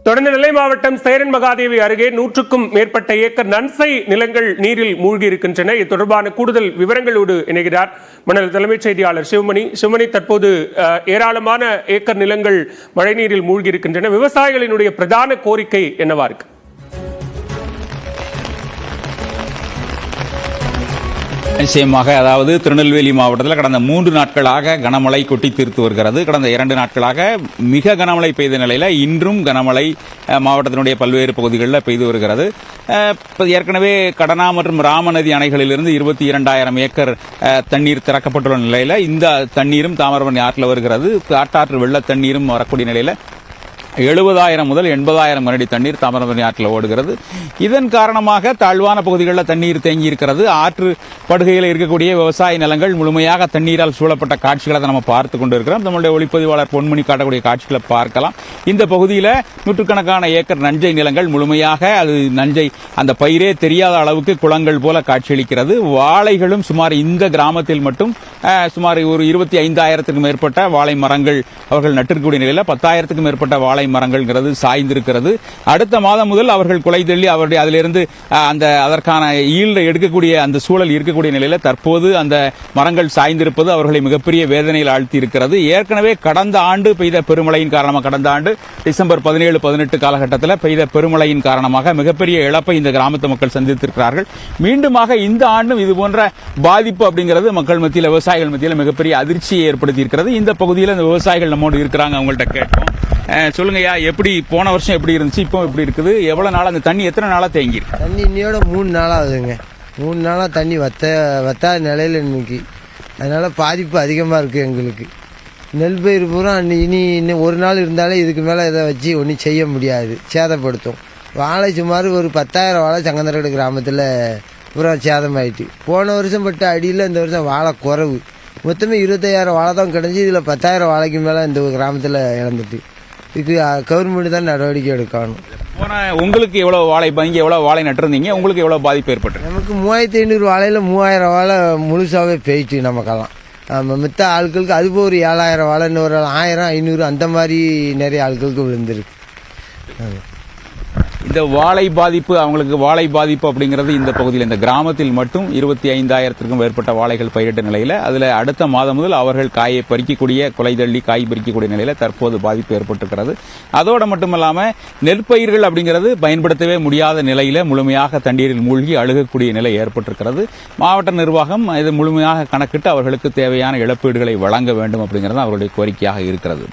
தொடர்ந்து நெல்லை மாவட்டம் சேரன் மகாதேவி அருகே 100க்கும் மேற்பட்ட ஏக்கர் நன்சை நிலங்கள் நீரில் மூழ்கி இருக்கின்றன. இது தொடர்பான கூடுதல் விவரங்களோடு இணைகிறார் மண்டல தலைமைச் செய்தியாளர் சிவமணி. தற்போது ஏராளமான ஏக்கர் நிலங்கள் மழைநீரில் மூழ்கி இருக்கின்றன. விவசாயிகளினுடைய பிரதான கோரிக்கை என்னவா இருக்கு? நிச்சயமாக, அதாவது திருநெல்வேலி மாவட்டத்தில் கடந்த 3 நாட்களாக கனமழை கொட்டி தீர்த்து வருகிறது. கடந்த 2 நாட்களாக மிக கனமழை பெய்த நிலையில் இன்றும் கனமழை மாவட்டத்தினுடைய பல்வேறு பகுதிகளில் பெய்து வருகிறது. ஏற்கனவே கடனா மற்றும் ராமநதி அணைகளிலிருந்து 22,000 ஏக்கர் தண்ணீர் திறக்கப்பட்டுள்ள நிலையில் இந்த தண்ணீரும் தாமிரபரணி ஆற்றில் வருகிறது. காட்டாற்று வெள்ள தண்ணீரும் வரக்கூடிய நிலையில் 70,000 முதல் 80,000 கனஅடி தண்ணீர் தாமிரபரணி ஆற்றில் ஓடுகிறது. இதன் காரணமாக தாழ்வான பகுதிகளில் தண்ணீர் தேங்கி இருக்கிறது. ஆற்று படுகையில் இருக்கக்கூடிய விவசாய நிலங்கள் முழுமையாக தண்ணீரால் சூழப்பட்ட காட்சிகளை நம்ம பார்த்துக் கொண்டிருக்கிறோம். நம்முடைய ஒளிப்பதிவாளர் பொன்மணி காட்டக்கூடிய காட்சிகளை பார்க்கலாம். இந்த பகுதியில் நூற்றுக்கணக்கான ஏக்கர் நஞ்சை நிலங்கள் முழுமையாக அது நஞ்சை அந்த பயிரே தெரியாத அளவுக்கு குளங்கள் போல காட்சியளிக்கிறது. வாழைகளும் சுமார் இந்த கிராமத்தில் மட்டும் சுமார் ஒரு 25,000க்கும் மேற்பட்ட வாழை மரங்கள் அவர்கள் நட்டிருக்கக்கூடிய நிலையில் 10,000க்கும் மேற்பட்ட வாழை மரங்கள் சாய்ந்திருக்கிறது. அடுத்த மாதம் முதல் அவர்கள் குலை தள்ளி அவருடைய அதிலிருந்து அதற்கான ஈல்டை எடுக்கக்கூடிய அந்த சூழல் இருக்கக்கூடிய நிலையில் தற்போது அந்த மரங்கள் சாய்ந்திருப்பது அவர்களை மிகப்பெரிய வேதனையில் ஆழ்த்தி இருக்கிறது. ஏற்கனவே கடந்த ஆண்டு பெய்த பெருமழையின் காரணமாக கடந்த ஆண்டு டிசம்பர் 17-18 காலகட்டத்தில் பெய்த பெருமழையின் காரணமாக மிகப்பெரிய இழப்பை இந்த கிராமத்து மக்கள் சந்தித்திருக்கிறார்கள். மீண்டுமாக இந்த ஆண்டும் இதுபோன்ற பாதிப்பு அப்படிங்கிறது மக்கள் மத்தியில் விவசாயிகள் மத்தியில் மிகப்பெரிய அதிர்ச்சியை ஏற்படுத்தி இருக்கிறது. இந்த பகுதியில் இந்த விவசாயிகள் நம்மோடு இருக்கிறாங்க, அவங்கள்ட்ட கேட்போம். சொல்லுங்கய்யா, எப்படி போன வருஷம் எப்படி இருந்துச்சு, இப்போ எப்படி இருக்குது, எவ்வளவு நாள் அந்த தண்ணி எத்தனை நாளா தேங்கி இருக்கு? தண்ணி இன்னையோட 3 நாள் ஆகுதுங்க. 3 நாளா தண்ணி வத்தாத நிலையில இன்னைக்கு. அதனால பாதிப்பு அதிகமா இருக்கு எங்களுக்கு. நெல் பயிர் பூரா இன்னும் ஒரு நாள் இருந்தாலே இதுக்கு மேல இதை வச்சு ஒன்றும் செய்ய முடியாது, சேதப்படுத்தும். வாழை சுமார் ஒரு 10,000 வாழை சங்கந்தரடு கிராமத்தில் பூரா சேதமாயிட்டு. போன வருஷம் பட்ட அடியில் இந்த வருஷம் வாழை குறைவு. மொத்தமே 25,000 வாழை தான் கிடைஞ்சி. இதில் 10,000 வாழைக்கு மேலே இந்த கிராமத்தில் இழந்துட்டு. இதுக்கு கவர்மெண்ட் தான் நடவடிக்கை எடுக்கணும். உங்களுக்கு எவ்வளவு வாழை நீங்க எவ்வளவு வாழை நட்டிருந்தீங்க, உங்களுக்கு எவ்வளவு பாதிப்பு ஏற்பட்டு? நமக்கு 3,500 வாழையில 3,000 வாழை முழுசாவே போயிட்டு நமக்கெல்லாம். மித்த ஆட்களுக்கு அது போய் ஒரு 7,000 வாழை, இன்னொரு 1,000, 500 அந்த மாதிரி நிறைய ஆட்களுக்கு விழுந்திருக்கு. இந்த வாழை பாதிப்பு, அவங்களுக்கு வாழை பாதிப்பு அப்படிங்கிறது இந்த பகுதியில் இந்த கிராமத்தில் மட்டும் 25,000க்கும் மேற்பட்ட வாழைகள் பயிரிட்ட நிலையில் அதில் அடுத்த மாதம் முதல் அவர்கள் காயை பறிக்கக்கூடிய குலை தள்ளி காய் பறிக்கக்கூடிய நிலையில் தற்போது பாதிப்பு ஏற்பட்டிருக்கிறது. அதோடு மட்டுமல்லாமல் நெற்பயிர்கள் அப்படிங்கிறது பயன்படுத்தவே முடியாத நிலையில் முழுமையாக தண்ணீரில் மூழ்கி அழுகக்கூடிய நிலை ஏற்பட்டிருக்கிறது. மாவட்ட நிர்வாகம் இது முழுமையாக கணக்கிட்டு அவர்களுக்கு தேவையான இழப்பீடுகளை வழங்க வேண்டும் அப்படிங்கிறது அவருடைய கோரிக்கையாக இருக்கிறது.